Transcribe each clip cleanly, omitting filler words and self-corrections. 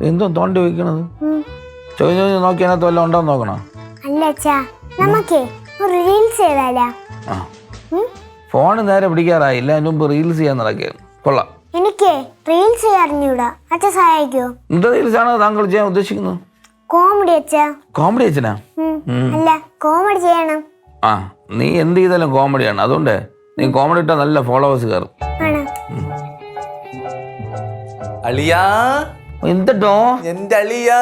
എന്തോ തോണ്ടി വയ്ക്കണത്? ചോദിച്ചു നോക്കി അതിനകത്ത് വല്ലതും ഉണ്ടോ നോക്കണോ? ഫോണ് നേരെ പിടിക്കാറായില്ല, അതിന് മുമ്പ് റീൽസ് ചെയ്യാൻ നടക്കുകയാണ്. കൊള്ളാം. എനിക്ക് റീൽസ് അറിഞ്ഞൂടാ. അച്ഛൻ സഹായിക്കോ? എന്ത് റീൽസ് ആണ് താങ്കൾ ചെയ്യാൻ ഉദ്ദേശിക്കുന്നത്? കോമഡി അച്ഛാ. കോമഡി അച്ഛനാ? അല്ല, കോമഡി ചെയ്യണം. ആ, നീ എന്ത് ചെയ്താലും കോമഡിയാണ്. അതുകൊണ്ട് നീ കോമഡി ഇട്ടാൽ നല്ല ഫോളോവേഴ്സ് കയറും. അളിയാ എന്തോ എന്റെ അളിയാ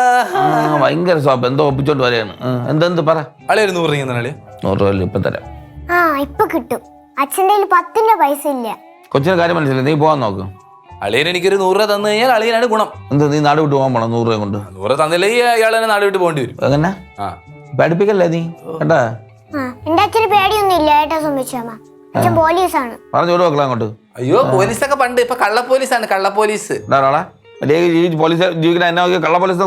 ഭയങ്കര സോപ്പ് എന്തോ ഒപ്പിച്ചോണ്ട് വരെയാണ്. എന്തെന്ത് പറ. അളിയ 100 രൂപ അളിയ. 100 രൂപ ഇപ്പൊ തരാം. ഇപ്പൊ കിട്ടും. അച്ഛൻ്റെ 10 പൈസ ഇല്ല. കൊച്ചിന് കാര്യം മനസ്സിലായി, നീ പോവാൻ നോക്ക്. അളിയൻ എനിക്കൊരു 100 രൂപ തന്നു കഴിഞ്ഞാൽ അളിയനാണ് ഗുണം. എന്ത് നീ നാട് വിട്ട് പോകാൻ പോണം 100 രൂപ കൊണ്ട്? 100 രൂപ തന്നില്ലേ അയാൾ തന്നെ നാട് വിട്ട് പോകേണ്ടി വരും. എങ്ങനെ പഠിപ്പിക്കല്ലേ നീ കേട്ടാ? എന്റെ അച്ഛന് പേടിയൊന്നും ഇല്ല ഏട്ടാ സുമിച്ചമ്മ. അച്ഛൻ പോലീസാണ്. പറഞ്ഞു വിടും മക്കളെ അങ്ങോട്ട്. അയ്യോ പോലീസൊക്കെ പണ്ട്, ഇപ്പൊ കള്ള പോലീസാണ്. കള്ള പോലീസ് പോലീസ് ജീവിക്കുന്ന എന്നെ കള്ള പോലീസ്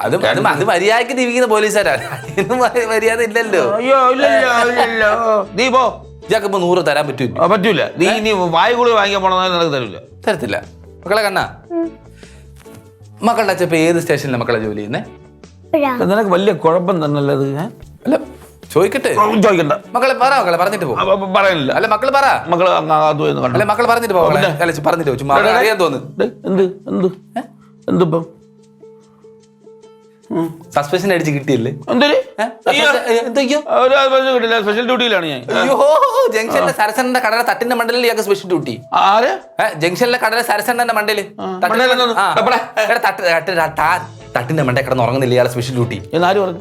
അത് മര്യാദക്ക് ജീവിക്കുന്ന പോലീസുകാരാണ്. മര്യാദ ഇല്ലല്ലോ. അയ്യോ ഇല്ലല്ലോ. നീ പോ. ഇയാൾക്ക് 100 തരാൻ പറ്റൂല. നീ വായു കൂടി വാങ്ങിക്കാൻ പോണെന്ന് നിനക്ക് തരില്ല. തരത്തില്ല. മക്കളെ കണ്ണാ, മക്കളുടെ അച്ഛൻ ഏത് സ്റ്റേഷനിലാണ് മക്കളെ ജോലി ചെയ്യുന്നേ? നിനക്ക് വലിയ കുഴപ്പം തന്നെയല്ലേ അത്? അല്ല ചോദിക്കട്ടെ. ചോദിക്കണ്ട മക്കളെ പറ. മക്കളെ പറഞ്ഞിട്ട് പോകും. പറയാനില്ല. അല്ല മക്കള് പറ. അല്ല മക്കള് പറഞ്ഞിട്ട് പോകും. പറഞ്ഞിട്ട് പോകും. ചുമ്മാ അറിയാൻ തോന്നുന്നു. എന്തിപ്പം സസ്പെൻഷൻ അടിച്ച് കിട്ടിയില്ലേ? സ്പെഷ്യൽ ഡ്യൂട്ടിയിലാണ് ഞാൻ. അയ്യോ ജംഗ്ഷനിലെ സരസന്റെ കടല തട്ടിന്റെ മണ്ടലിൽ ഇയാൾക്ക് സ്പെഷ്യൽ ഡ്യൂട്ടി. ജംഗ്ഷനിലെ കടല സരസന്റെ മണ്ടല് തട്ടിന്റെ മണ്ടേ കിടന്ന് ഉറങ്ങുന്നില്ല ഇയാളെ സ്പെഷ്യൽ ഡ്യൂട്ടി. ആര് പറഞ്ഞു?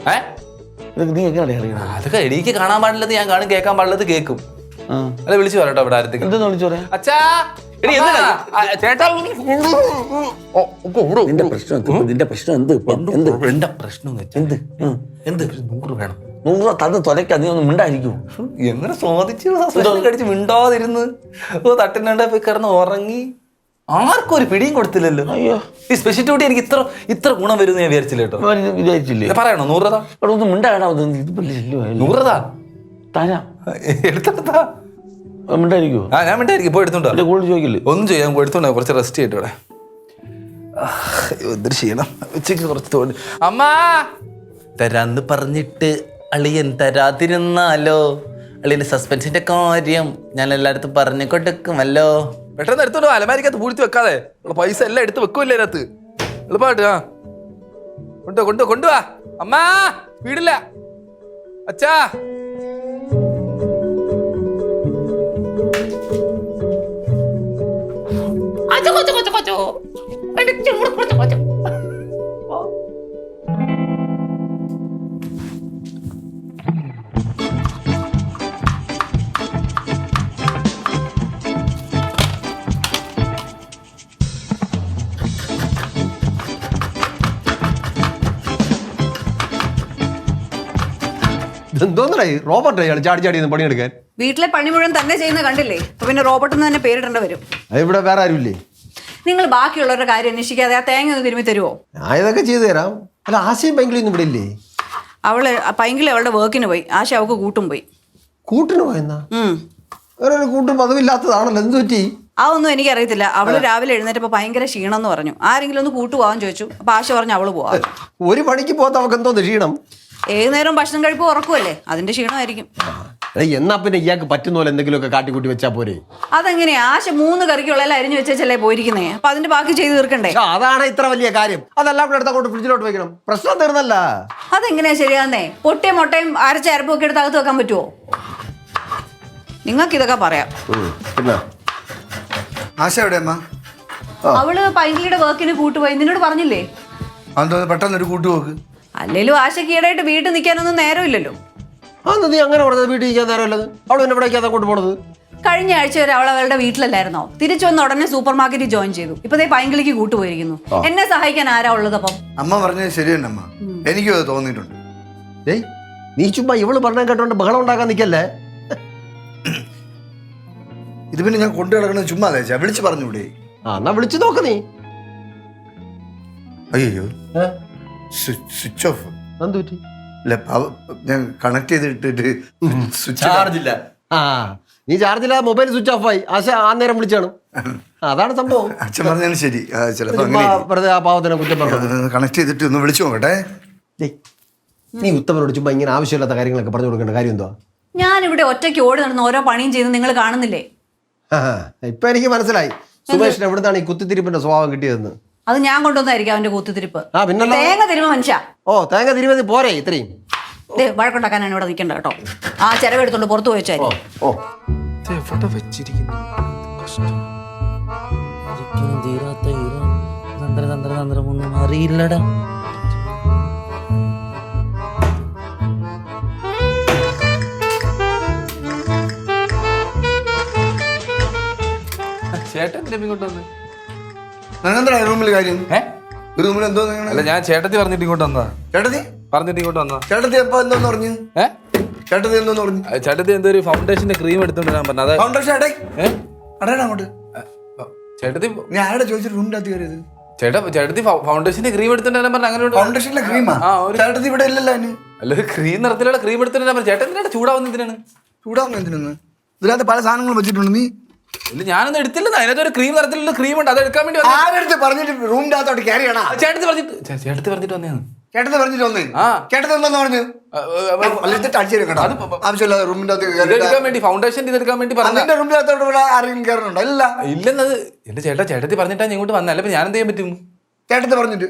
നീ എങ്ങനെ? അതൊക്കെ എനിക്ക് കാണാൻ പാടില്ലത് ഞാൻ കാണും, കേൾക്കാൻ പാടില്ലത് കേൾക്കും. അല്ല വിളിച്ചു പറയട്ടോ ഇവിടെ ആരത്തേക്ക്. എന്തെന്ന് വിളിച്ചു പറയാ? അച്ഛാ ചേട്ടാ നിന്റെ പ്രശ്നം എന്ത്? എന്റെ പ്രശ്നം എന്ത് 100 വേണം. 100 തന്ന് തൊലയ്ക്കാ. നീ ഒന്നും മിണ്ടായിരിക്കും. എങ്ങനെ സ്വാധിച്ചു കടിച്ച് മിണ്ടാതിരുന്ന് തട്ടിനുണ്ടെ പോയി കിടന്ന് ഉറങ്ങി. ആർക്കും ഒരു പിടിയും കൊടുത്തില്ലല്ലോ. അയ്യോ ഈ സ്പെഷ്യൽ ഡ്യൂട്ടി എനിക്ക് ഇത്ര ഗുണം വരും ഞാൻ വിചാരിച്ചില്ല കേട്ടോ. വിചാരിച്ചില്ലേ? പറയണോ 100 രൂപ? ഒന്നും മിണ്ടാടാ. 100 രൂപ തരാം. എടുത്തെടുത്താ മിണ്ടായിരിക്കുമോ? ഞാൻ മിണ്ടായിരിക്കും. പോയി എടുത്തോണ്ടോ? കൂടുതൽ ചോദിക്കില്ലേ? ഒന്നും ചെയ്യാൻ പോയി എടുത്തോണ്ടോ. കുറച്ച് റെസ്റ്റ് ചെയ്തിട്ട് ഇവിടെ എന്തൊരു ക്ഷീണം. ഉച്ചയ്ക്ക് കുറച്ച് തോന്നി. അമ്മ തരാന്ന് പറഞ്ഞിട്ട് അളിയൻ തരാതിരുന്നാലോ? അളിയന്റെ സസ്പെൻസിന്റെ കാര്യം ഞാൻ എല്ലായിടത്തും പറഞ്ഞു കൊടുക്കുമല്ലോ. പെട്ടെന്ന് എടുത്തോണ്ടോ. അലമാരിക്കകത്ത് പൂഴ്ത്തി വെക്കാതെ പൈസ എല്ലാം എടുത്ത് വെക്കുമല്ലേ അതിനകത്ത്. എളുപ്പമായിട്ട് കൊണ്ടുവാ. അമ്മ വീടില്ല. അച്ഛാ എന്തോന്നായി റോബോട്ട് അയാൾ ചാടി ചാടി പണിയെടുക്കാൻ? വീട്ടിലെ പണി മുഴുവൻ തന്നെ ചെയ്യുന്ന കണ്ടില്ലേ? അപ്പൊ പിന്നെ റോബോട്ട് എന്ന് തന്നെ പേരിടേണ്ടി വരും. ഇവിടെ വേറെ ആരുമില്ലേ? നിങ്ങൾ ബാക്കിയുള്ളവരുടെ കാര്യം അന്വേഷിക്കാതെ ആ തേങ്ങ ഒന്ന് തിരുമ്മി തരുമോ? ഞാൻ ഇതൊക്കെ ചെയ്തു തരാം. അല്ല ആശയും പൈങ്കിളിയൊന്നും ഇവിടെ ഇല്ലേ? പൈങ്കിളി അവളുടെ വർക്കിന് പോയി. ആശ അവൾക്ക് കൂട്ടും പോയി. കൂട്ടിന് പോയെന്നാ? വേറെ ഒരു കൂട്ടും പതിവില്ലാത്തതാണല്ലോ. എന്ത് പറ്റി? അതൊന്നും എനിക്കറിയത്തില്ല. അവള് രാവിലെ എഴുന്നേറ്റപ്പോ ഭയങ്കര ക്ഷീണം എന്ന് പറഞ്ഞു. ആരെങ്കിലും ഒന്ന് കൂട്ടുപോകാൻ ചോദിച്ചു. അപ്പൊ ആശ പറഞ്ഞു അവള് പോവാ. ഒരു പണിക്ക് പോകാത്ത അവൾക്ക് എന്തോ ക്ഷീണം? ഏത് നേരം ഭക്ഷണം കഴിപ്പ് ഉറക്കുമല്ലേ, അതിന്റെ ക്ഷീണമായിരിക്കും. എന്നാ പിന്നെ ഇയാൾക്ക് പറ്റുന്ന പോലെ എന്തെങ്കിലുമൊക്കെ കാട്ടിക്കൂട്ടി വെച്ചാ പോരെ? അതെങ്ങനെയാ? ആശ 3 കറിക്കുള്ള അരിഞ്ഞു വെച്ചല്ലേ പോയിരിക്കുന്നേ. അപ്പൊ അതിന്റെ ബാക്കി ചെയ്ത് തീർക്കണ്ടേ? അതാണ് ഇത്ര വലിയ കാര്യം. അതെല്ലാം കൂടെ എടുത്തങ്ങോട്ട് ഫ്രിഡ്ജിലോട്ട് വെക്കണം. പ്രശ്നം തീർന്നല്ല. അതെങ്ങനെയാ ശരിയാന്നേ? പൊട്ടിയ മുട്ടയും അരച്ച അരപ്പൊക്കെ എടുത്ത് അകത്ത് വെക്കാൻ പറ്റുമോ? നിങ്ങൾക്ക് ഇതൊക്കെ പറയാം. പിന്നെ ആശ എവിടെ അമ്മ? അവള് പൈങ്കിളിയുടെ വർക്കിന് കൂട്ടുപോയി. നിന്നോട് പറഞ്ഞില്ലേ? അതെന്തോ പെട്ടെന്നൊരു കൂട്ടുപോക്ക്? അല്ലേലും ആശയ്ക്ക് ഈടായിട്ട് വീട്ടിൽ നിൽക്കാനൊന്നും നേരമില്ലല്ലോ. നീ അങ്ങനെ പറഞ്ഞത്? വീട്ടിൽ നിൽക്കാൻ നേരമല്ലത്. അവൾ എന്നെ എവിടേക്കാ അങ്ങോട്ട് പോണത്? കഴിഞ്ഞ ആഴ്ച വരെ അവൾ അവളുടെ വീട്ടിലല്ലായിരുന്നോ? തിരിച്ചു വന്ന ഉടനെ സൂപ്പർ മാർക്കറ്റിൽ ജോയിൻ ചെയ്തു. ഇപ്പതേ പൈങ്കിളിക്ക് കൂട്ടുപോയിരിക്കുന്നു. എന്നെ സഹായിക്കാൻ ആരാ ഉള്ളത്? അപ്പം അമ്മ പറഞ്ഞത് ശരിയല്ല അമ്മ. എനിക്കും അത് തോന്നിയിട്ടുണ്ട്. നീ ചുമ്മാ ഇവള് പറഞ്ഞ കേട്ടോണ്ട് ബഹളം ഉണ്ടാക്കാൻ നിൽക്കല്ലേ. ഇത് പിന്നെ ഞാൻ കൊണ്ടു കിടക്കണത് ചുമ്മാ തേച്ചാ വിളിച്ചു പറഞ്ഞൂടെ? എന്നാ വിളിച്ചു നോക്ക് നീ. അയ്യോ സ്വിച്ച് ഓഫ്. എന്ത് പറ്റി? ഇല്ല ഞാൻ കണക്ട് ചെയ്തിട്ടിട്ട് സ്വിച്ച് ചാർജ് ഇല്ല. ആ നീ ചാർജില്ല, മൊബൈൽ സ്വിച്ച് ഓഫ് ആയി. ആശ ആ നേരം വിളിച്ചാണ്. അതാണ് സംഭവം. അച്ഛൻ പറഞ്ഞാലും ശരി. ചിലപ്പോ ചുമ്മാ വെറുതെ ആ പാവത്തിനെ കുറ്റം പറഞ്ഞു. കണക്ട് ചെയ്തിട്ട് ഒന്ന് വിളിച്ചു നോക്കട്ടെ. നീ ഉത്തമനോട് ചുമ്മാ ഇങ്ങനെ ആവശ്യമില്ലാത്ത കാര്യങ്ങളൊക്കെ പറഞ്ഞു കൊടുക്കേണ്ട കാര്യം എന്തുവാ? ഞാനിവിടെ ഒറ്റയ്ക്ക് ഓടി നടന്ന് ഓരോ പണിയും ചെയ്ത് നിങ്ങൾ കാണുന്നില്ലേ? ഇപ്പൊ എനിക്ക് മനസ്സിലായി സുമേഷിന് എവിടുന്നാണ് ഈ കുത്തിത്തിരിപ്പിന്റെ സ്വഭാവം കിട്ടിയതെന്ന്. അത് ഞാൻ കൊണ്ടുവന്നായിരിക്കും അവന്റെ കുത്തിത്തിരിപ്പ്. ആ പിന്നല്ല, തേങ്ങ തിരുമ മനുഷ്യ. ഓ തേങ്ങ തിരുമതി പോരെ ഇത്രയും. വഴക്കുണ്ടാക്കാനാണ് ഇവിടെ നിൽക്കണ്ട കേട്ടോ. ആ ചെലവെടുത്തോണ്ട് പുറത്തു പോയിച്ചായി. ഓ എവിടെ വെച്ചിരിക്കുന്നു? ഒന്നും അറിയില്ലടാ. ചേട്ടൻ ഇങ്ങോട്ട് വന്ന്. എന്താ റൂമിൽ കാര്യം? റൂമിൽ എന്തോ അല്ല, ഞാൻ ചേട്ടത്തി പറഞ്ഞിട്ട് ഇങ്ങോട്ട് വന്നതാ. ചേട്ടത്തി പറഞ്ഞിട്ട് ഇങ്ങോട്ട് വന്നതാ. ചേട്ടത്തി എപ്പോ എന്തോന്ന് പറഞ്ഞു? ചേട്ടത്തി എന്തോന്ന് പറഞ്ഞു? ചേട്ടത്തി എന്തോ ഒരു ഫൗണ്ടേഷന്റെ ക്രീം എടുത്തോണ്ട് ഞാൻ പറഞ്ഞത്. ഫൗണ്ടേഷൻ അടേ അടേടാ അങ്ങോട്ട്. ചേട്ടത്തി ഞാൻ ആരുടെ ചോദിച്ചിട്ട് റൂമിന്റെ അകത്ത് കയറിയത്? ചേട്ടത്തി ഫൗണ്ടേഷന്റെ ക്രീം എടുത്തോണ്ട് ഞാൻ പറഞ്ഞു. അങ്ങനെ ഫൗണ്ടേഷനിലെ ക്രീമാ? ചേട്ടത്തി ഇവിടെ ഇല്ലല്ലോ. അതിന് അല്ല, ഒരു ക്രീം നിറത്തിലുള്ള ക്രീം എടുത്തോണ്ട് ഞാൻ പറഞ്ഞു. ചേട്ടൻ എന്തിനാണ് ചൂടാവുന്നതിനാണ്? ചൂടാവുന്ന എന്തിനാണ്? ഇതിനകത്ത് പല സാധനങ്ങളും വെച്ചിട്ടുണ്ട്. നീ ഇല്ല, ഞാനൊന്നും എടുത്തില്ല. അതിനകത്ത് ഒരു ക്രീം നിറത്തിലുള്ള ക്രീം ഉണ്ട്, അത് എടുക്കാൻ വേണ്ടി ആരെടുത്ത് പറഞ്ഞിട്ട് റൂമിന്റെ അകത്തോട്ട് കയറിയാണോ? ചേട്ടത്തി പറഞ്ഞിട്ട് വന്നതാണ്. ചേട്ടത്തി പറഞ്ഞിട്ട് വന്നേ? ചേട്ടത്തി എന്താന്ന് പറഞ്ഞു? ആവശ്യമില്ലാതെ റൂമിന്റെ എടുക്കാൻ വേണ്ടി ഫൗണ്ടേഷൻ ഇതെടുക്കാൻ വേണ്ടി പറഞ്ഞു. റൂമിന്റെ അകത്തോട്ട് ഇവിടെ ആരെങ്കിലും കയറുന്നുണ്ടോ? ഇല്ല. ഇല്ലെന്നത് എന്റെ ചേട്ടത്തി പറഞ്ഞിട്ടാ ഞാൻ ഇങ്ങോട്ട് വന്നേ. അല്ല ഞാൻ എന്ത് ചെയ്യാൻ പറ്റും? ചേട്ടത്തി പറഞ്ഞിട്ട്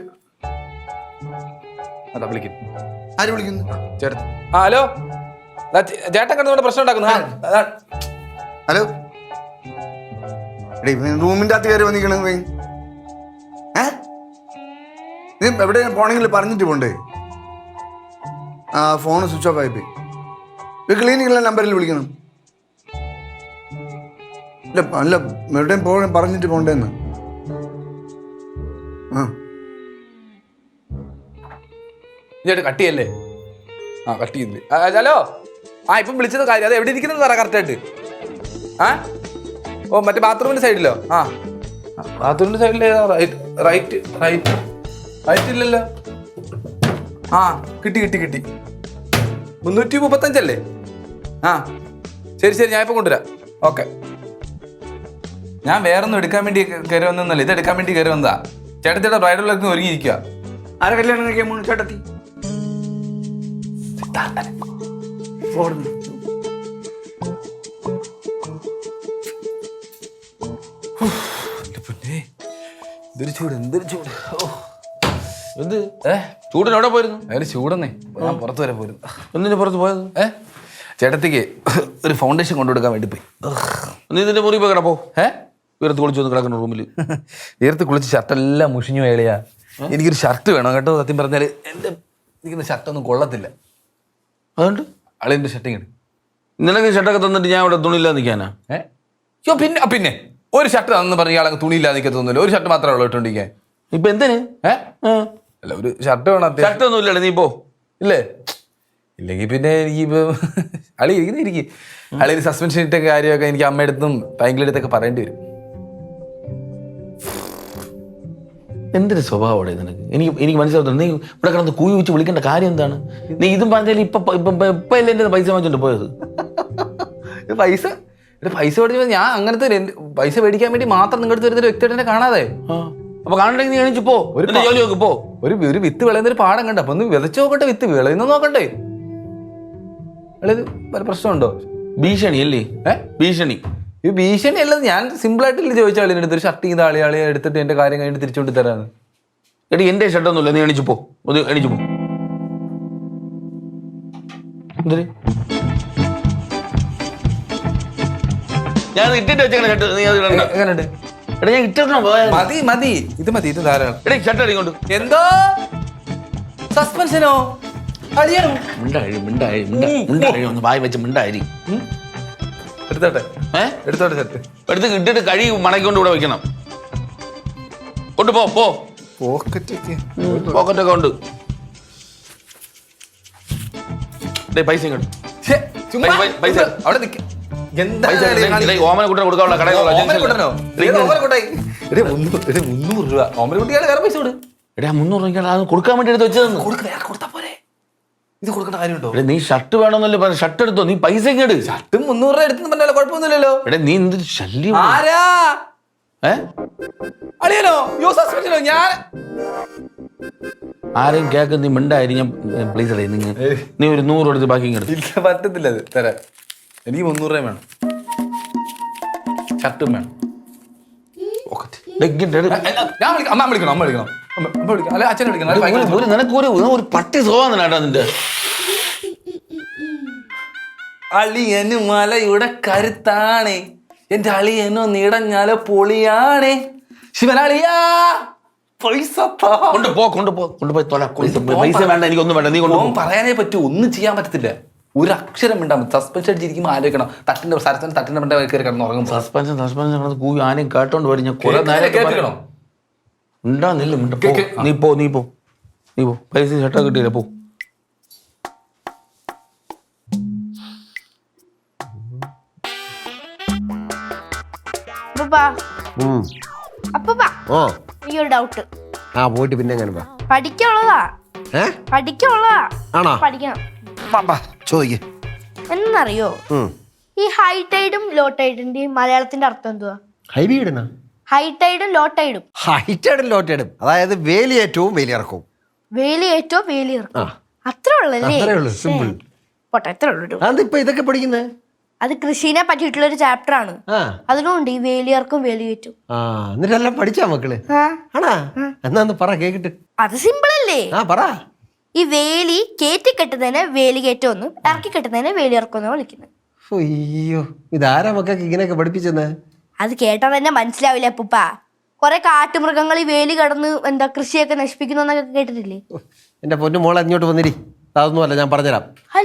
അതാ വിളിക്കും. ആര് വിളിക്കുന്നു? ചേട്ടത്തി. ഹലോ, ചേട്ടൻ കിടന്നുകൊണ്ട് പ്രശ്നം ഉണ്ടാക്കുന്നു. ഹലോ, റൂമിന്റെ അകത്ത് കയറി വന്നിക്കണ നീ എവിടെ പോണെങ്കിൽ പറഞ്ഞിട്ട് പോണ്ടേ? ആ ഫോൺ സ്വിച്ച് ഓഫ് ആയിപ്പോയി. ക്ലീനിക്കുള്ള നമ്പറിൽ വിളിക്കണം. ഇല്ല അല്ല, എവിടെയും പറഞ്ഞിട്ട് പോണ്ടേന്ന്. ചേട്ടൻ കട്ട് ചെയ്യല്ലേ? കട്ട് ചെയ്യുന്നില്ലേ? ഹലോ, ഇപ്പം വിളിച്ചത് കാര്യം അത് എവിടെ ഇരിക്കുന്നത് പറ കറക്റ്റായിട്ട്. ഓ, മറ്റേ ബാത്റൂമിന്റെ സൈഡിലോ? ബാത്റൂമിന്റെ സൈഡിൽ റൈറ്റ് റൈറ്റ് റൈറ്റ് ഇല്ലല്ലോ. കിട്ടി 335 ശരി, ഞാൻ ഇപ്പം കൊണ്ടുവരാം. ഓക്കെ. ഞാൻ വേറൊന്നും എടുക്കാൻ വേണ്ടി കയറി വന്നല്ല, ഇത് എടുക്കാൻ വേണ്ടി കയറി വന്നതാ. ചേട്ടത്തിയുടെ ബ്രൈഡലിലേക്ക് ഒരുങ്ങിയിരിക്കുക. ആരെ കല്യാണം കഴിക്കാൻ പോകുന്നു? ചേട്ടത്തി എന്തൊരു ചൂട്. എന്ത് ചൂടിന് എവിടെ പോയിരുന്നു? അതിന് ചൂടെന്നേ, ഞാൻ പുറത്ത് വരെ പോയിരുന്നു. എന്തിനു പുറത്ത് പോയത്? ചേട്ടത്തിക്ക് ഒരു ഫൗണ്ടേഷൻ കൊണ്ടുകൊടുക്കാൻ വേണ്ടി പോയി. നീ ഇതിന്റെ മുറി പോയി കിടപ്പോ. ഉയർത്ത് കുളിച്ചു വന്ന് കിടക്കുന്ന റൂമിൽ ഉയർത്ത് കുളിച്ച് ഷർട്ടെല്ലാം മുഷിഞ്ഞു വേളിയാ. എനിക്കൊരു ഷർട്ട് വേണം കേട്ടോ. സത്യം പറഞ്ഞാൽ എൻ്റെ എനിക്കുന്ന ഷർട്ടൊന്നും കൊള്ളത്തില്ല. അതുകൊണ്ട് അളിൻ്റെ ഷർട്ടിങ് നിനക്ക് ഷർട്ടൊക്കെ തന്നിട്ട് ഞാൻ ഇവിടെ തുണിയില്ലാതെ നിൽക്കാനാ? പിന്നെ ഒരു ഷർട്ട് തന്നു പറഞ്ഞ ഇയാളെ തുണിയില്ലാതെ നിൽക്കത്തൊന്നുമില്ല. ഒരു ഷർട്ട് മാത്രമേ ഉള്ളൂ ഇട്ടോണ്ടിരിക്കാൻ. ഇപ്പൊ എന്തിന്? അല്ല, ഒരു ഷർട്ട് വേണം. ഷർട്ടൊന്നും ഇല്ലല്ലേ? നീ പോ. ഇല്ലേ? ഇല്ലെങ്കിൽ പിന്നെ എനിക്ക് അളി ഇരിക്കും. അളിയിൽ സസ്പെൻഷൻ ഇട്ട കാര്യമൊക്കെ എനിക്ക് അമ്മയടുത്തും ഭയങ്കര അടുത്തൊക്കെ പറയേണ്ടി വരും. എന്തൊരു സ്വഭാവമാണ് നിനക്ക്? എനിക്ക് മനസ്സിലാവുന്നു. നീ ഇവിടെ കിടന്ന് കൂയി വെച്ച് വിളിക്കേണ്ട കാര്യം എന്താണ്? നീ ഇതും പറഞ്ഞാൽ ഇപ്പൊ അല്ലേ എന്റെ പൈസ വാങ്ങിച്ചോണ്ട് പോയത്? പൈസ മേടിച്ചപ്പോൾ ഞാൻ അങ്ങനത്തെ പൈസ മേടിക്കാൻ വേണ്ടി മാത്രം നിങ്ങളുടെ വരുന്ന ഒരു വ്യക്തിയായിട്ട് എന്നെ കാണാതെ. അപ്പൊ കാണണ്ടെങ്കിൽ നീ എണീച്ച് പോ, ജോലി നോക്ക് പോ. ഒരു വിത്ത് വിളയുന്നൊരു പാടം കണ്ട. അപ്പൊ ഒന്ന് വിതച്ചു നോക്കട്ടെ, വിത്ത് വിളയുന്ന നോക്കട്ടെ. വല്ല പ്രശ്നമുണ്ടോ? ഭീഷണി അല്ലേ? ഭീഷണി. ഈ ഭീഷണി അല്ലത്. ഞാൻ സിമ്പിൾ ആയിട്ടില്ല ചോദിച്ചാൽ ആളിൻ്റെ അടുത്ത് ഒരു ഷർട്ട് ചെയ്ത ആളിയാളിയെ എടുത്തിട്ട് എന്റെ കാര്യം കഴിഞ്ഞിട്ട് തിരിച്ചുകൊണ്ട് തരാന്ന്. എടി എന്റെ ഷർട്ടൊന്നുമില്ല, നീ എണീച്ച് പോ. എണീച്ച് പോ. എന്തിന്? ഞാൻ ഇട്ടിട്ട് വെച്ചേക്കണ ഷർട്ട് നീ അത് ഇടണ്ട. എങ്ങനെയുണ്ട്? എടാ ഞാൻ ഇട്ടോ. മതി ഇത് ധാരാളം. എടേ ഷർട്ട് അടിക്കൊണ്ട്. എന്തോ സസ്പെൻഷനോ? അളിയണം മിണ്ടായി ഒന്ന് വായി വെച്ച് മിണ്ടായി. എടുത്തോട്ടെ ഷർട്ട് എടുത്ത് ഇട്ടിട്ട് കഴി മണക്കൊണ്ട് ഇവിടെ വെക്കണം. കൊണ്ട് പോ. പോക്കറ്റൊക്കെ ഉണ്ട്. പൈസ ഇങ്ങോട്ട്. പൈസ അവിടെ നിൽക്ക. ഓമന കുട്ടനെ കൊടുക്കാനുള്ള കടയിലുള്ള 300 രൂപ ഓമനക്കുട്ടിയാണ്. വേറെ പൈസ കൊടു. എടാ 300 രൂപ അത് കൊടുക്കാൻ വേണ്ടി എടുത്ത് വെച്ചതെന്ന്. കൊടുത്താ പോരെ? ഇത് കൊടുക്കേണ്ട കാര്യമുണ്ടോ? എടാ നീ ഷർട്ട് വേണമെന്നല്ലേ പറഞ്ഞ, ഷർട്ട് എടുത്തോ, നീ പൈസ ഇങ്ങട്. ഷർട്ട് 300 രൂപ എടുത്തെന്ന് പറഞ്ഞാലോ, കുഴപ്പമൊന്നുമില്ലല്ലോ. എടാ നീ എന്ത് ശല്യം. ആരാ? അളിയനോ? സസ്പെൻഷനോ? ഞാൻ ആരെയും കേക്ക്, നീ മിണ്ടായി. ഞാൻ പ്ലീസ് അടേ, നീ ഒരു 100 എടുത്ത് ബാക്കി ഇങ്ങോട്ട്. ഇല്ല, പറ്റത്തില്ല അത് തരാൻ. എനിക്ക് 300 രൂപ വേണം, ഷർട്ടും വേണം. ഞാൻ വിളിക്കാം, അമ്മ വിളിക്കണം, അമ്മ വിളിക്കണം, അമ്മ വിളിക്കാം, അല്ലെ അച്ഛനെ വിളിക്കണം. അത് ഭയങ്കര നിനക്ക് ഒരു പട്ടി സ്വഭാവം കേട്ടോ നിന്റെ. അളിയന് മലയുടെ കരുത്താണ്, എന്റെ അളിയനോ നീടഞ്ഞാലോ പൊളിയാണേ. ശിവനാളിയാ പൈസ കൊണ്ടുപോയി തൊല. പൈസ വേണ്ട, എനിക്കൊന്നും വേണ്ട, നീ കൊണ്ടുപോകും. പറയാനേ പറ്റൂ, ഒന്നും ചെയ്യാൻ പറ്റത്തില്ല. ഒരു അക്ഷരം ഉണ്ടാവും. സസ്പെൻഷൻ അടിച്ചിരിക്കുമ്പോൾ ആലോചിക്കണം. തട്ടിന്റെ മണ്ട കയറി കിടന്ന് ഉറങ്ങും. സസ്പെൻഷൻ കൂവി ആരെയും കേട്ടോണ്ട് വരും. ഞാൻ കുറെ കേൾക്കണം. ഉണ്ടാന്നില്ല. നീ പോ പൈസ ഷർട്ടാ കിട്ടിയില്ല, പോ. ഓ ഈ ഒരു ഡൗട്ട്. ആ പോയിട്ട് പിന്നെ എങ്ങനെ വാ. പഠിക്കാനുള്ളതാ. ആണോ? പഠിക്കണം. ചോദിക്ക്. എന്നറിയോ ഈ ഹൈ ടൈഡും ലോ ടൈഡിന്റെയും മലയാളത്തിന്റെ അർത്ഥം എന്തുവാ? ഹൈവി ഇടുന്ന ഹൈ ടൈഡും ലോ ടൈഡും. ഹൈറ്റേടും ലോറ്റേടും, അതായത് വേലിയേറ്റവും വേലിയിറക്കവും. വേലിയേറ്റോ വേലിയിറക്കും, അത്രേ ഉള്ളല്ലേ? അത്രേ ഉള്ളൂ, സിമ്പിൾ. പോട്ടെ, അത്രേ ഉള്ളൂ. അതിപ്പോ ഇതൊക്കെ പഠിക്കുന്നേ? അത് കൃഷിനെ പറ്റിയിട്ടുള്ള ഒരു ചാപ്റ്റർ ആണ്. അതിലുണ്ട് ഈ വേലിയർക്കും വേലിയേറ്റും. എന്നിട്ടെല്ലാം പഠിച്ചാ മക്കള്? ആണാ? എന്നാ ഒന്ന് പറ കേക്കിട്ട്. അത് സിമ്പിൾ അല്ലേ? പറ. ഈ വേലി കയറ്റി കെട്ടുന്നതിന് വേലികേറ്റം ഒന്നും ഇറക്കി കെട്ടുന്നതിന് വേലിയിറക്കം എന്നാണ് വിളിക്കുന്നത്. അയ്യോ, ഇതാരാ മക്കൾക്ക് ഇങ്ങനെയൊക്കെ പഠിപ്പിച്ചെന്ന്? അത് കേട്ടാൽ തന്നെ മനസ്സിലാവില്ല അപ്പൂപ്പ. കുറെ കാട്ടുമൃഗങ്ങൾ ഈ വേലി കടന്ന് കൃഷിയൊക്കെ നശിപ്പിക്കുന്നു എന്നൊക്കെ കേട്ടിട്ടില്ലേ? എന്റെ പൊന്നു മോളെ ഇങ്ങോട്ട് വന്നിരി. അതൊന്നുമല്ല, ഞാൻ പറഞ്ഞുതരാം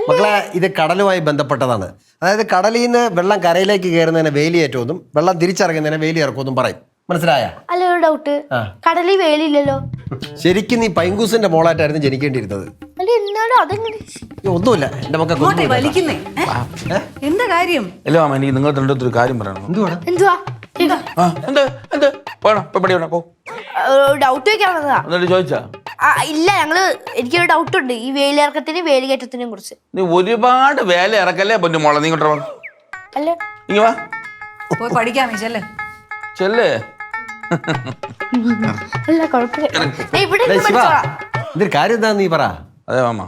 മക്കളെ. ഇത് കടലുമായി ബന്ധപ്പെട്ടതാണ്. അതായത് കടലിൽ നിന്ന് വെള്ളം കരയിലേക്ക് കയറുന്നതിനെ വേലിയേറ്റമെന്നും വെള്ളം തിരിച്ചിറങ്ങുന്നതിനെ വേലിയിറക്കുമെന്നും പറയും. മനസ്സിലായ? അല്ല, ഒരു ഡൗട്ട്, കടലിൽ വേലിയില്ലല്ലോ. ശരിക്കും നീ പൈങ്കൂസിന്റെ മോളായിട്ടായിരുന്നു ജനിക്കേണ്ടിയിരുന്നത്. അല്ല, എന്നാലും അതെങ്ങനെ? ഒന്നുമില്ല, എന്റെ മക്കൾ വലിക്കുന്നേ. എന്താ കാര്യം? അല്ല മാമ, എനിക്ക് നിങ്ങൾ രണ്ടൊരു കാര്യം പറയണം. എന്തുവാ? ഡൗട്ട് വെക്കാവുന്നതാ. എന്നിട്ട് ചോദിച്ചാ? ഇല്ല, എനിക്കൊരു ഡൗട്ട് ഉണ്ട് ഈ വേലിയിറക്കത്തിനും വേലികേറ്റത്തിനും കുറിച്ച്. നീ ഒരുപാട് വേല ഇറക്കല്ലേ പൊന്നു മോളെ. നീ ഇങ്ങോട്ട് വാ. അല്ല, ഇങ്ങ വാ. പോയി പഠിക്കാമേ, ചെല്ലേ ചെല്ലേ. അല്ല കുഴപ്പമില്ല, ഇവിടെ ഇതൊരു കാര്യം എന്താ നീ പറ. അതെ മാമ,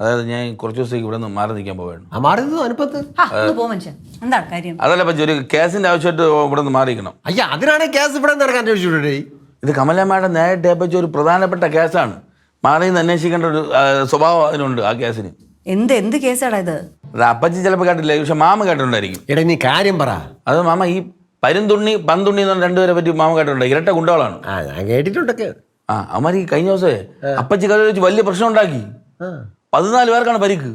അതായത് ഞാൻ കുറച്ച് ദിവസത്തേക്ക് ഇവിടെ നിന്ന് മാറി നിൽക്കാൻ പോവുകയാണ്. പോ മനുഷ്യൻ. എന്താണ് കാര്യം? അതല്ല പറ്റി, ഒരു കേസിന്റെ ആവശ്യമായിട്ട് ഇവിടെ നിന്ന് മാറിയിരിക്കണം. അയ്യാ, അതിനാണ് കേസ് ഇവിടെ നടക്കാൻ ചോദിച്ചോടേ. ഇത് കമലമ്മയുടെ നേരിട്ട് പറ്റി ഒരു പ്രധാനപ്പെട്ട കേസാണ്. മാറി നിന്ന് അന്വേഷിക്കേണ്ട ഒരു സ്വഭാവം അതിനുണ്ട് ആ കേസിന്. എന്ത് കേസാടാ ഇത്? അത് അപ്പച്ചി ചിലപ്പോൾ കേട്ടില്ല, പക്ഷെ മാമ കേട്ടിട്ടുണ്ടായിരിക്കും. എടാ നീ കാര്യം പറ. അത് മാമ, ഈ പരുന്തുണ്ണി പന്തുണ്ണി എന്ന് പറഞ്ഞ രണ്ടുപേരെ പറ്റി മാമ കേട്ടിട്ടുണ്ട്. ഇരട്ട ഗുണ്ടകളാണ്. ഞാൻ കേട്ടിട്ടുണ്ടൊക്കെ. അവന്മാർ ഈ കഴിഞ്ഞ ദിവസമേ അപ്പച്ചി കഥ വെച്ച് വലിയ പ്രശ്നം ഉണ്ടാക്കി. 14 പേർക്കാണ് പരിക്ക്.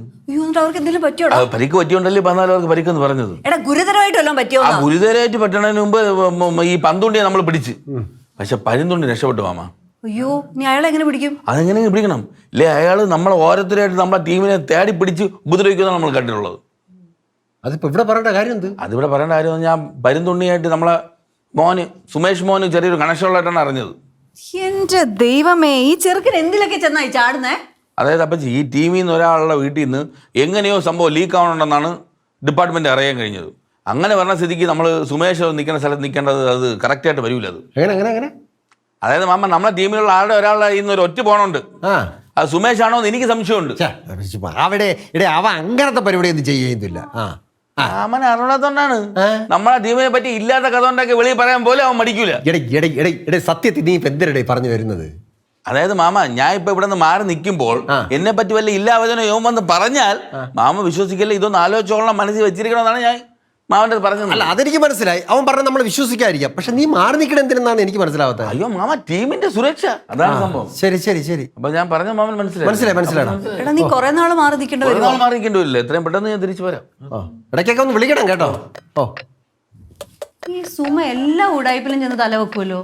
അവർക്ക് എന്തെങ്കിലും പറ്റിയോ? പരിക്ക് പറ്റിയോണ്ടല്ലേ 14 പേർക്ക് പരിക്കെന്ന് പറഞ്ഞത്. എടാ ഗുരുതരമായിട്ട് വല്ലതും പറ്റിയോ? ഗുരുതരമായിട്ട് പറ്റണതിന് മുമ്പ് ഈ പന്തുണ്ടിയെ നമ്മൾ പിടിച്ച്, പക്ഷെ പരുന്തുണ്ടി രക്ഷപ്പെട്ടു മാമ. അയ്യോ, നീ അയാളെ എങ്ങനെ പിടിക്കും? അതെങ്ങനെ പിടിക്കണം? ഇല്ലേ, അയാൾ നമ്മളെ ഓരോരുത്തരായിട്ട് നമ്മളെ ടീമിനെ തേടി പിടിച്ച് ഉപദ്രവിക്കുന്നതാണ് നമ്മൾ കണ്ടിട്ടുള്ളത്. അതിപ്പോ ഇവിടെ പറയേണ്ട കാര്യം എന്ത്? അതിവിടെ പറയേണ്ട കാര്യം, ഞാൻ പരുന്തുണ്ണിയായിട്ട് നമ്മളെ സുമേഷ് മോന് ചെറിയൊരു കണക്ഷൻ ഉള്ളതായിട്ടാണ് അറിഞ്ഞത്. എന്റെ ദൈവമേ, ഈ ചെറുക്കൻ എന്തിലൊക്കെ ചെന്നായി ചാടുന്നേ? അതായത് അപ്പച്ചി, ഈ ടീമിൽ നിന്ന് ഒരാളുടെ വീട്ടിൽ നിന്ന് എങ്ങനെയോ സംഭവം ലീക്ക് ആവണമെന്നാണ് ഡിപ്പാർട്ട്മെന്റ് അറിയാൻ കഴിഞ്ഞത്. അങ്ങനെ പറഞ്ഞ സ്ഥിതിക്ക് നമ്മൾ സുമേഷ് നിൽക്കുന്ന സ്ഥലത്ത് നിൽക്കേണ്ടത് അത് കറക്റ്റായിട്ട് വരില്ല. അത് അതായത് മാമ, നമ്മളെ ടീമിലുള്ള ഒരാളുടെ ഇന്ന് ഒരു ഒറ്റ പോണുണ്ട്. അത് സുമേഷ് ആണോ എന്ന് എനിക്ക് സംശയമുണ്ട്. അവിടെ അവ അങ്ങനത്തെ പരിപാടി ഒന്നും ചെയ്യുന്നില്ല. അവൻ അറിയാത്തോണ്ടാണ്. നമ്മളെ ടീമിനെ പറ്റി ഇല്ലാത്ത കഥ ഉണ്ടാക്കി വെളിയിൽ പറയാൻ പോലും അവൻ മടിക്കൂല. സത്യത്തിൽ നീ ഇപ്പൊ എന്തിനടേ പറഞ്ഞു വരുന്നത്? അതായത് മാമ, ഞാൻ ഇപ്പൊ ഇവിടെ നിന്ന് മാറി നിൽക്കുമ്പോൾ എന്നെ പറ്റി വല്ല ഇല്ലാവചനോ യോമെന്ന് പറഞ്ഞാൽ മാമ വിശ്വസിക്കല്ലേ. ഇതൊന്നും ആലോചിച്ചോളാം മനസ്സിൽ വെച്ചിരിക്കണമെന്നാണ് ഞാൻ മാമന്റെ പറഞ്ഞത്. അല്ല, അതെനിക്ക് മനസ്സിലായി. അവൻ പറഞ്ഞ നമ്മൾ വിശ്വസിക്കാതിരിക്കാം. പക്ഷെ നീ മാറി നിൽക്കണം എന്തിനാണ് എനിക്ക് മനസ്സിലാവാത്തത്. അയ്യോ മാമ, ടീമിന്റെ സുരക്ഷ അതാണ് സംഭവം. ശരി. അപ്പൊ ഞാൻ പറഞ്ഞ മാമൻ മനസ്സിലായി. നീ കുറെ നാൾ മാറി നിൽക്കേണ്ടി വരില്ല. എത്രയും പെട്ടെന്ന് ഞാൻ തിരിച്ചു വരാം. ഇടയ്ക്കൊക്കെ ഒന്ന് വിളിക്കണം കേട്ടോ. ഈ സുമ എല്ലാ ഉടായ്പിലും ചെന്ന് തല വെക്കുമല്ലോ.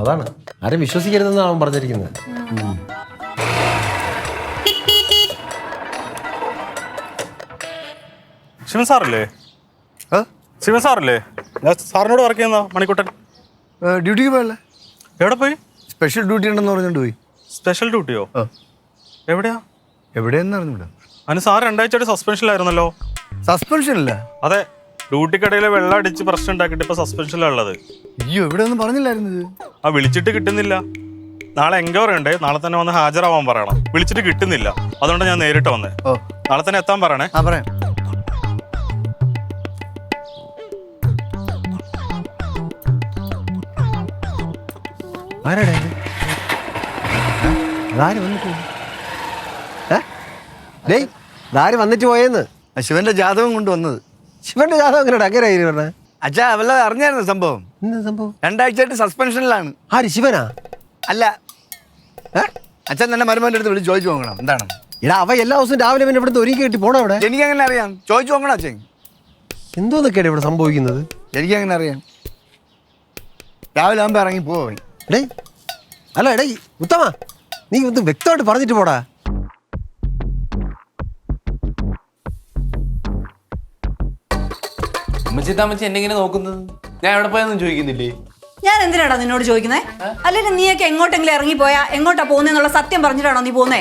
അതാണ്, ആരും വിശ്വസിക്കരുതെന്നാണ് അവൻ പറഞ്ഞിരിക്കുന്നത്. ശിവൻ സാറല്ലേ? ശിവൻ സാറല്ലേ? ഞാൻ സാറിനോട് വർക്ക് ചെയ്യുന്ന മണിക്കുട്ടൻ. ഡ്യൂട്ടിക്ക് പോയല്ലേ? എവിടെ പോയി? സ്പെഷ്യൽ ഡ്യൂട്ടി ഉണ്ടെന്ന് പറഞ്ഞോണ്ട് പോയി. സ്പെഷ്യൽ ഡ്യൂട്ടിയോ? എവിടെയാ? എവിടെയെന്ന് അറിഞ്ഞൂടാ. അതിന് സാർ 2 ആഴ്ചയായിട്ട് സസ്പെൻഷനിലായിരുന്നല്ലോ. സസ്പെൻഷൻ ഇല്ല. അതെ, ഡ്യൂട്ടിക്കിടയിൽ വെള്ളം അടിച്ച് പ്രശ്നം ഉണ്ടാക്കിയിട്ട് ഇപ്പൊ സസ്പെൻഷനിലാണ് ഉള്ളത്. അയ്യോ, എവിടെ ഒന്നും പറഞ്ഞില്ലായിരുന്നത്. ആ വിളിച്ചിട്ട് കിട്ടുന്നില്ല. നാളെ എൻക്വയറി ഉണ്ട്, നാളെ തന്നെ വന്ന് ഹാജരാവാൻ പറയണം. വിളിച്ചിട്ട് കിട്ടുന്നില്ല, അതുകൊണ്ട് ഞാൻ നേരിട്ട് വന്നേ. ഓ, നാളെ തന്നെ എത്താൻ പറയണേ. ആ പറയാം. ആരാടാ ഇത്? അതാര് വന്നിട്ട് പോയി? ഡേയ്, ഇതാര് വന്നിട്ട് പോയെന്ന്? ശിവന്റെ ജാതകം കൊണ്ട് വന്നത്. ശിവന്റെ ജാതകം എങ്ങനെയാ അങ്ങനെ ആയിരുന്നു പറഞ്ഞേ? അച്ഛാ വല്ലതും അറിഞ്ഞായിരുന്നു സംഭവം? എന്താ സംഭവം? 2 ആഴ്ചയായിട്ട് സസ്പെൻഷനിലാണ്. ആര്, ശിവനാ? അല്ല, അച്ഛൻ തന്നെ മരുമോന്റെ അടുത്ത് വിളിച്ച് ചോദിച്ചു നോക്കണം എന്താണ്. എടാ, അവ എല്ലാ ദിവസവും രാവിലെ പിന്നെ ഇവിടുന്ന് ഒരുക്കി കെട്ടി പോണോ അവിടെ? എനിക്കങ്ങനെ അറിയാം, ചോദിച്ചു നോക്കണം അച്ഛൻ. എന്തോന്നൊക്കെയാണ് ഇവിടെ സംഭവിക്കുന്നത്? എനിക്കങ്ങനെ അറിയാം. രാവിലെ ആകുമ്പോൾ ഇറങ്ങി പോയി. എടേ, അല്ല എടേ ഉത്തമ, നീ ഒന്ന് വ്യക്തമായിട്ട് പറഞ്ഞിട്ട് പോടാ. അമ്മച്ചി എന്നെ ഇങ്ങനെ നോക്കുന്നത്? ഞാൻ എവിടെ പോയെന്നും ചോദിക്കുന്നില്ലേ? ഞാൻ എന്തിനാടാ നിന്നോട് ചോദിക്കുന്നേ? അല്ലെങ്കിൽ നീയൊക്കെ എങ്ങോട്ടെങ്കിലും ഇറങ്ങിപ്പോയാ എങ്ങോട്ടാ പോകുന്നേന്നുള്ള സത്യം പറഞ്ഞിട്ടാണോ നീ പോകുന്നേ?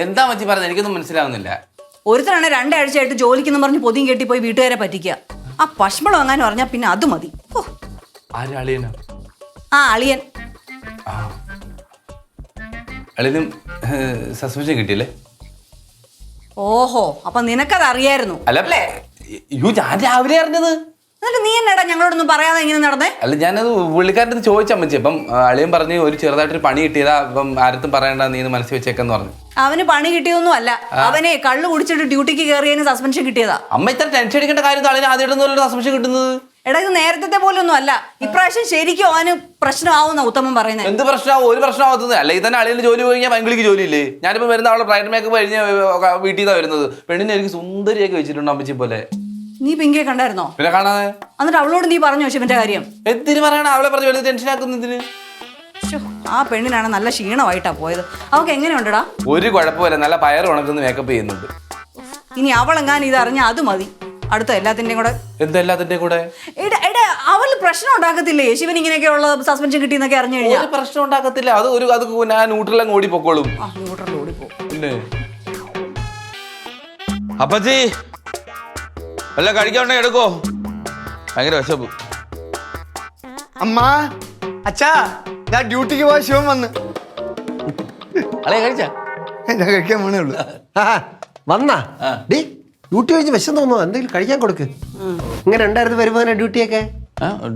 എന്താ അമ്മച്ചി പറഞ്ഞത്? എനിക്കൊന്നും മനസ്സിലാവുന്നില്ല. ഒരുത്തരാണ് 2 ആഴ്ചയായിട്ട് ജോലിക്കെന്നും പറഞ്ഞ് പൊതിയും കെട്ടിപ്പോയി വീട്ടുകാരെ പറ്റിക്കുക. ആ പശ്മളം വാങ്ങാൻ പറഞ്ഞാൽ പിന്നെ അത് മതി. ആര്? അളിയനോ? ആ, അളിയൻ. അളിയനും സസ്പെൻഷൻ കിട്ടിയല്ലേ? ഓഹോ, അപ്പൊ നിനക്കത് അറിയായിരുന്നു അല്ലേ? ഞാൻ രാവിലെ അറിഞ്ഞത്. എന്നിട്ട് നീ എന്നാടാ ഞങ്ങളോടൊന്നും പറയാതെ ഇങ്ങനെ നടന്നേ? അല്ല, ഞാനത് പുള്ളിക്കാരൻ്റെ അടുത്ത് ചോദിച്ച അമ്മച്ചി. അപ്പം അളിയൻ പറഞ്ഞ് ഒരു ചെറുതായിട്ടൊരു പണി കിട്ടിയതാ, അപ്പം ആരത്തും പറയണ്ട, നീ ഇത് മനസ്സിൽ വെച്ചേക്കെന്ന് പറഞ്ഞു. അവന് പണി കിട്ടിയൊന്നും അല്ല, അവനെ കള്ളു കുടിച്ചിട്ട് ഡ്യൂട്ടിക്ക് കയറിയതിന് സസ്പെൻഷൻ കിട്ടിയതാ. അമ്മ ഇത്ര ടെൻഷൻ അടിക്കേണ്ട കാര്യം അളിയൻ ആദ്യമായിട്ടൊന്നും സസ്പെൻഷൻ കിട്ടുന്നത്. എടാ, ഇത് നേരത്തെ പോലൊന്നും അല്ല. ഇപ്രാവശ്യം ശരിക്കും അവന് പ്രശ്നമാവുന്ന ഉത്തമൻ പറയുന്നത്. എന്ത് പ്രശ്നമാവും? ഒരു പ്രശ്നമാവുന്നത് അല്ലെങ്കിൽ തന്നെ അളിയന് ജോലി കഴിഞ്ഞാൽ പൈങ്കിളിക്ക് ജോലിയില്ലേ? ഞാനിപ്പോൾ വരുന്ന അവളെ ബ്രൈഡൽ മേക്കപ്പ് കഴിഞ്ഞ് വീട്ടിൽ നിന്നാണ് വരുന്നത്. പെണ്ണിനെ എനിക്ക് സുന്ദരിയൊക്കെ വെച്ചിട്ടുണ്ട് അമ്മച്ചി പോലെ. നീ പിങ്കയെ കണ്ടായിരുന്നോ? പിന്നെ കാണാതെ. എന്നിട്ട് അവളോട് നീ പറഞ്ഞോ ശിവന്റെ കാര്യം? എന്തിനു പറയണം? അവളെ പറഞ്ഞ് വലിയ ടെൻഷൻ ആക്കുന്നതിന്. ആ പെണ്ണിനാണ് നല്ല ക്ഷീണമായിട്ടാ പോയത്. അവൾക്ക് എങ്ങനെയുണ്ടടാ? ഒരു കുഴപ്പമില്ല, നല്ല പയർ ഉണക്കുന്ന മേക്കപ്പ് ചെയ്യുന്നുണ്ട്. ഇനി അവളെങ്ങാൻ ഇത് അറിഞ്ഞ അത് മതി. അടുത്ത എല്ലാത്തിന്റെയും കൂടെ. എന്താ എല്ലാത്തിന്റെയും കൂടെ? അവള് പ്രശ്നം ഉണ്ടാക്കത്തില്ലേ ശിവൻ ഇങ്ങനെയൊക്കെ ഉള്ള സസ്പെൻഷൻ കിട്ടിയെന്നൊക്കെ അറിഞ്ഞു കഴിഞ്ഞാൽ? ഒരു പ്രശ്നം ഉണ്ടാക്കത്തില്ല. അത് ഞാൻ ന്യൂട്രലങ്ങ് ഓടിപ്പോക്കോളും. പിന്നെ അപ്പച്ചി വല്ല കഴിക്കാണ്ട എടുക്കോ? ഭയങ്കര വിശപ്പ്. അമ്മ, അച്ഛാ, ഞാൻ ഡ്യൂട്ടിക്ക് പോയ ശിവൻ വന്ന്. അളയെ കഴിച്ചാ? ഞാൻ കഴിക്കാൻ പോണേ ഉള്ളൂ. വന്നാ ഡീ, ഡ്യൂട്ടി കഴിഞ്ഞ് വിശം തോന്നുന്നു, എന്തെങ്കിലും കഴിക്കാൻ കൊടുക്ക്. ഇങ്ങനെ ഉണ്ടായിരുന്നു വരുമ്പോൾ ഡ്യൂട്ടിയൊക്കെ?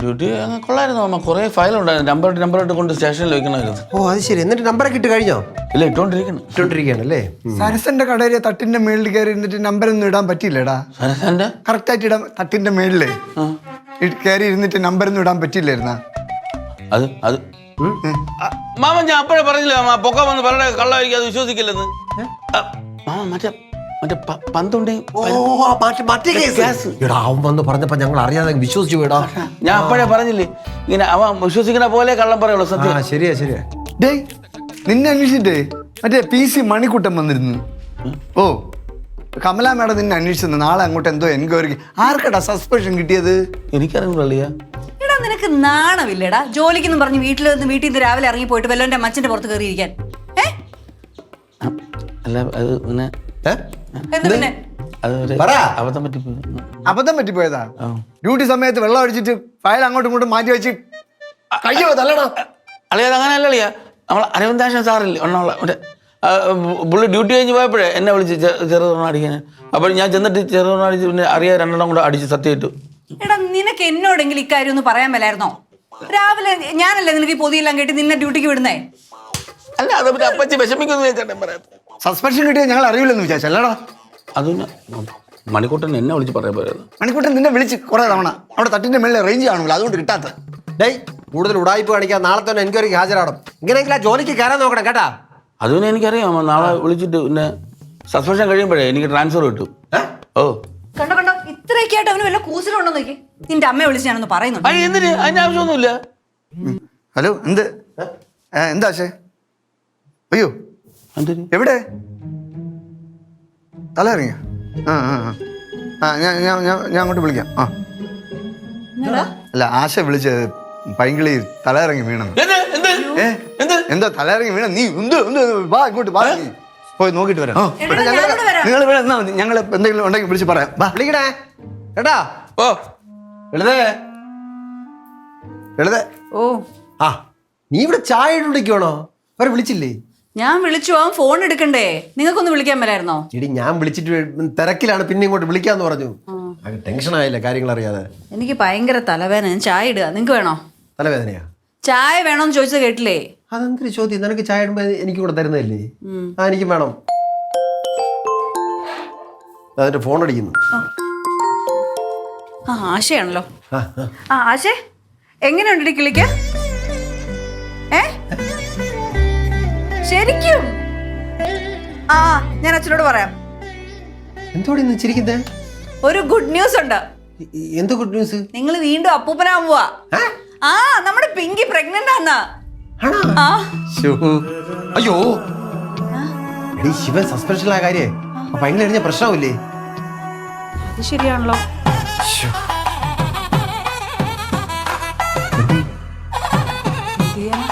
ഡ്യൂട്ടി കൊള്ളായിരുന്നു അമ്മ. കുറേ ഫയലുണ്ടായിരുന്നു, നമ്പറിട്ട് കൊണ്ട് സ്റ്റേഷനിൽ വെക്കണമായിരുന്നു. ഓ, അത് ശരി. എന്നിട്ട് നമ്പറൊക്കെ ഇട്ട് കഴിഞ്ഞോ? ഇല്ല, ഇട്ടോണ്ടിരിക്കണല്ലേ. സരസന്റെ കടയിലെ തട്ടിന്റെ മേളിൽ കയറി ഇരുന്നിട്ട് നമ്പരൊന്നും ഇടാൻ പറ്റിയില്ലടാ. സരസന്റെ കറക്റ്റായിട്ട് ഇടാൻ തട്ടിന്റെ മേളിലേ കയറി ഇരുന്നിട്ട് നമ്പരൊന്നും ഇടാൻ പറ്റിയില്ലായിരുന്നാ? അത് മാമൻ ഞാൻ അപ്പോഴേ പറഞ്ഞില്ല മാമ, പൊക്ക വന്ന് പറഞ്ഞ കള്ളായിരിക്കും, അത് വിശ്വസിക്കില്ലെന്ന്. മാമ മറ്റേ പന്തുണ്ടി അവൻ വന്ന് പറഞ്ഞപ്പോ ഞങ്ങൾ അറിയാതെ വിശ്വസിച്ചു പോയിടാ. ഞാൻ അപ്പോഴേ പറഞ്ഞില്ലേ, ഇങ്ങനെ അവൻ വിശ്വസിക്കുന്ന പോലെ കള്ളം പറയുള്ളൂ. സത്യം. ശരിയാ ശരിയാ. ഡേയ്, നിന്നെ അന്വേഷിച്ചിട്ടേ മറ്റേ PC മണിക്കുട്ടൻ വന്നിരുന്നു. ഓ, കമല മേഡം നിന്നെ അന്വേഷിച്ചു. നാളെ അങ്ങോട്ട് എന്തോ എൻക്വയറിക്ക്. ആർക്കടാ സസ്പെൻഷൻ കിട്ടിയത്? എനിക്കറിയില്ല. എടാ, നിനക്ക് നാണമില്ലടാ? ജോലിക്കെന്നും പറഞ്ഞ് വീട്ടിൽ നിന്ന് രാവിലെ ഇറങ്ങി പോയിട്ട് വല്ലവന്റെ അച്ഛന്റെ പുറത്ത് കയറിയിരിക്കാൻ. അല്ല, അത് പിന്നെ അബദ്ധം പറ്റിപ്പോയതാ. ഡ്യൂട്ടി സമയത്ത് വെള്ളം അടിച്ചിട്ട് ഫയൽ അങ്ങോട്ടും ഇങ്ങോട്ടും മാറ്റി വെച്ച് കഴിയോ തല്ലടാ. അളിയത് അങ്ങനെയല്ല അളിയാ. നമ്മൾ അരവിന്ദാക്ഷൻ സാറില്ലേ ഒന്നുള്ള മറ്റേ പുള്ളി ഡ്യൂട്ടി കഴിഞ്ഞ് പോയപ്പോഴേ എന്നെ വിളിച്ച് ചെറുതോണം അടിക്കാൻ. അപ്പോൾ ഞാൻ ചെന്നിട്ട് ചെറുതോണം അടിച്ച് പിന്നെ അറിയാൻ 2 കൂടെ അടിച്ച് സത്യമായിട്ടു. എടാ, നിനക്ക് എന്നോടെങ്കിലും ഇക്കാര്യം ഒന്ന് പറയാൻ മേലായിരുന്നോ? രാവിലെ ഞാനല്ലേ നിനക്ക് ഈ പൊതിയെല്ലാം കേട്ടി നിന്നെ ഡ്യൂട്ടിക്ക് വിടുന്നേ? അല്ല, അത് പിന്നെ അപ്പച്ചി വിഷമിക്കുന്നു ചേട്ടൻ പറയാം. സസ്പെൻഷൻ കിട്ടിയത് ഞങ്ങൾ അറിയില്ലെന്ന് വിചാരിച്ചല്ലടാ. അത് മണിക്കൂട്ടൻ എന്നെ വിളിച്ച് പറയാൻ പോയത്. മണിക്കൂട്ടൻ നിന്നെ വിളിച്ച് കുറെ തവണ. അവിടെ തട്ടിന്റെ മേളിൽ റേഞ്ച് കാണുമല്ലോ, അതുകൊണ്ട് കിട്ടാത്ത. ഡേയ്, കൂടുതൽ ഉടായ്പ കാണിക്കാൻ നാളെ തന്നെ എൻക്വയറിക്ക് ഹാജരാടും. ഇങ്ങനെയെങ്കിലും ആ ജോലിക്ക് കയറാൻ നോക്കണം കേട്ടാ. അത് പിന്നെ എനിക്കറിയാം. നാളെ വിളിച്ചിട്ട് പിന്നെ സസ്പെൻഷൻ കഴിയുമ്പോഴേ എനിക്ക് ട്രാൻസ്ഫർ കിട്ടും. ഓ, കണ്ടോ ഇത്രയൊക്കെ ആയിട്ട് അവന് വല്ല കൂസലുണ്ടോ നോക്കി. നിന്റെ അമ്മയെ വിളിച്ച് ഞാനൊന്ന് പറയുന്നുണ്ട്. എന്തിന്? അതിന്റെ ആവശ്യമൊന്നുമില്ല. ഹലോ, എന്താ ശേ? അയ്യോ, എവിടെ? തല ഇറങ്ങിയ? ഞാൻ അങ്ങോട്ട് വിളിക്കാം. അല്ല, ആശ വിളിച്ച് പൈങ്കിളി തല ഇറങ്ങി വീണെന്ന്. എന്താ തലയിറങ്ങി വീണ നീ വാ ഇങ്ങോട്ട് വാ നീ. പോയി നോക്കിട്ട് വരാം എടാ, ഞാനിവിടെ വരാം. നിങ്ങൾ ഇവിടെ നിന്നാ മതി. ഞങ്ങൾ എന്തെങ്കിലും ഉണ്ടെങ്കിൽ വിളിച്ച് പറയാം വാ. വിളിക്കണേ കേട്ടാ. ഓ എഴുതേ എഴുതേ. ഓ ആ നീ ഇവിടെ ചായ ഇടിക്കണോ? അവരെ വിളിച്ചില്ലേ? ഞാൻ വിളിച്ചു, അവൻ ഫോൺ എടുക്കണ്ടേ? നിങ്ങൾക്കൊന്ന് വിളിക്കാൻ മേലായിരുന്നോ? എടി ഞാൻ വിളിച്ചിട്ട് തിരക്കിലാണ്, പിന്നെ ഇങ്ങോട്ട് വിളിക്കാന്ന് പറഞ്ഞു. ടെൻഷൻ ആയില്ല കാര്യങ്ങൾ അറിയാതെ. എനിക്ക് ഭയങ്കര തലവേദന, ഞാൻ ചായ ഇടുക. നിങ്ങൾക്ക് വേണോ? തലവേദനയാ? ചായ വേണോന്ന് ചോദിച്ചത് കേട്ടില്ലേ? അതെന്തൊരു ചോദ്യം? നിനക്ക് ചായ ഇടുമ്പോ എനിക്ക് കൂടെ തരുന്നതല്ലേ? ആ എനിക്കും വേണം. അതിന്റെ ഫോൺ അടിക്കുന്നു. ആ ആശയാണല്ലോ. ആ, ആ. ആ ആശേ, എങ്ങനെയുണ്ട് കിളിക്ക്? ഏ ശരിക്കും? ആ ഞാൻ അച്ഛനോട് പറയാം. എന്തോടെ ഇന്ന് ചിരിക്കുന്നേ? ഒരു ഗുഡ് ന്യൂസ് ഉണ്ട്. എന്ത് ഗുഡ് ന്യൂസ്? നിങ്ങൾ വീണ്ടും അപ്പൂപ്പനാവാൻ പോവാ. ആ നമ്മുടെ പിങ്കി പ്രഗ്നന്റ് ആന്നാ. ആ അയ്യോ എടി ശിവൻ സസ്പെൻഷനിലായ കാര്യേ അപ്പൊ അങ്ങനെ അറിഞ്ഞ പ്രശ്നമില്ലേ? അത് ശരിയാണല്ലോ. എന്ത് ചെയ്യാനാ?